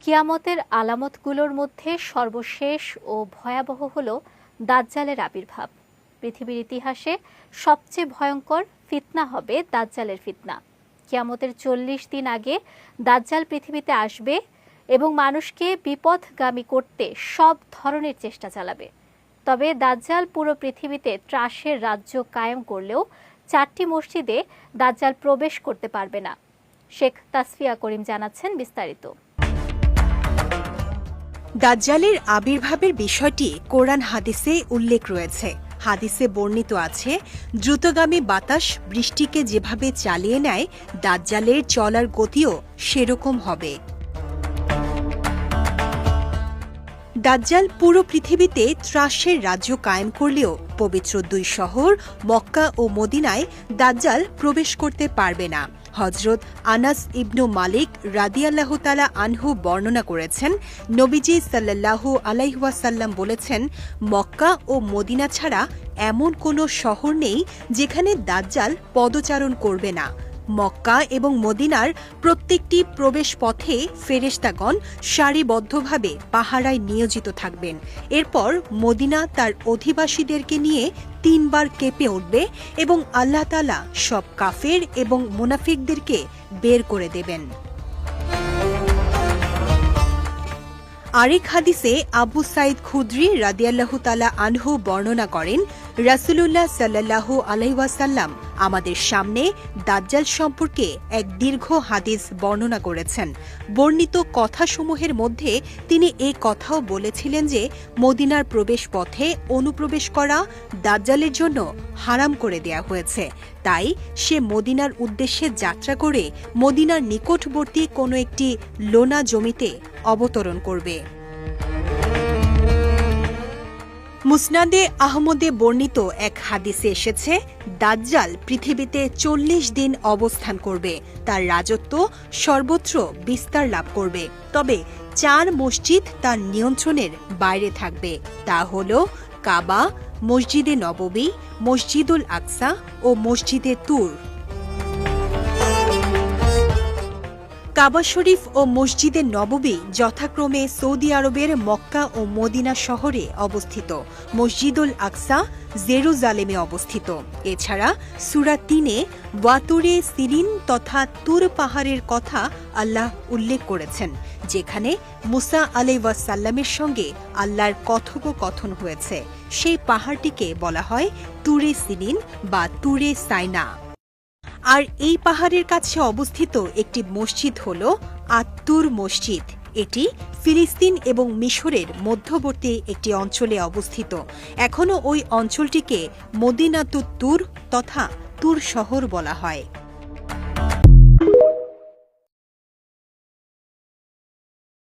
কিয়ামতের আলামতগুলোর মধ্যে সর্বশেষ ও ভয়াবহ হল দাজ্জালের আবির্ভাব। পৃথিবীর ইতিহাসে সবচেয়ে ভয়ঙ্কর ফিতনা হবে দাজ্জালের ফিতনা। কিয়ামতের ৪০ দিন আগে দাজ্জাল পৃথিবীতে আসবে এবং মানুষকে বিপথগামী করতে সব ধরনের চেষ্টা চালাবে। তবে দাজ্জাল পুরো পৃথিবীতে ত্রাসের রাজ্য কায়েম করলেও ৪টি মসজিদে দাজ্জাল প্রবেশ করতে পারবে না। শেখ তাসফিয়া করিম জানাচ্ছেন বিস্তারিত। দাজ্জালের আবির্ভাবের বিষয়টি কোরআন হাদিসে উল্লেখ রয়েছে। হাদিসে বর্ণিত আছে, দ্রুতগামী বাতাস বৃষ্টিকে যেভাবে চালিয়ে নেয়, দাজ্জালের চলার গতিও সেরকম হবে। দাজ্জাল পুরো পৃথিবীতে ত্রাসের রাজ্য কায়েম করলেও পবিত্র দুই শহর মক্কা ও মদিনায় দাজ্জাল প্রবেশ করতে পারবে না। হযরত আনাস ইবনু মালিক রাদিয়াল্লাহু তাআলা আনহু বর্ণনা করেছেন, নবীজি সাল্লাল্লাহু আলাইহি ওয়াসাল্লাম বলেছেন, মক্কা ও মদিনা ছাড়া এমন কোনো শহর নেই যেখানে দাজ্জাল পদচারণ করবে না। মক্কা এবং মদিনার প্রত্যেকটি প্রবেশ পথে ফেরেশতাগণ সারিবদ্ধভাবে পাহারায় নিয়োজিত থাকবেন। এরপর মদিনা তার অধিবাসীদেরকে নিয়ে ৩ বার কেঁপে উঠবে এবং আল্লাহ তাআলা সব কাফের এবং মুনাফিকদেরকে বের করে দেবেন। আরেক হাদিসে আবু সাইদ খুদরি রাদিয়াল্লাহু তাআলা আনহু বর্ণনা করেন, রাসূলুল্লাহ সাল্লাল্লাহু আলাইহি ওয়াসাল্লাম আমাদের সামনে দাজ্জাল সম্পর্কে এক দীর্ঘ হাদিস বর্ণনা করেছেন। বর্ণিত কথাসমূহের মধ্যে তিনি এই কথাও বলেছিলেন যে, মদিনার প্রবেশ পথে অনুপ্রবেশ করা দাজ্জালের জন্য হারাম করে দেয়া হয়েছে। তাই সে মদিনার উদ্দেশ্যে যাত্রা করে মদিনার নিকটবর্তী কোনো একটি লোনা জমিতে অবতরণ করবে। মুসনাদে আহমদে বর্ণিত এক হাদিসে এসেছে, দাজ্জাল পৃথিবীতে ৪০ দিন অবস্থান করবে, তার রাজত্ব সর্বত্র বিস্তার লাভ করবে। তবে ৪ মসজিদ তার নিয়ন্ত্রণের বাইরে থাকবে। তা হল কাবা, মসজিদে নববী, মসজিদুল আকসা ও মসজিদে তুর। কাবা শরীফ ও মসজিদে নববী যথাক্রমে সৌদি আরবের মক্কা ও মদিনা শহরে অবস্থিত। মসজিদুল আকসা জেরুজালেমে অবস্থিত। এছাড়া সূরা ৩-এ ওয়াতুরে সিরিন তথা তুর পাহাড়ের কথা আল্লাহ উল্লেখ করেছেন, যেখানে মুসা আলাইহিস সালামের সঙ্গে আল্লাহর কথোপকথন হয়েছে। সেই পাহাড়টিকে বলা হয় তুরে সিরিন বা তুরে সাইনা। আর এই পাহাড়ের কাছে অবস্থিত একটি মসজিদ হল আত-তুর মসজিদ। এটি ফিলিস্তিন এবং মিশরের মধ্যবর্তী একটি অঞ্চলে অবস্থিত। এখনও ওই অঞ্চলটিকে মদিনাতুত তুর তথা তুর শহর বলা হয়।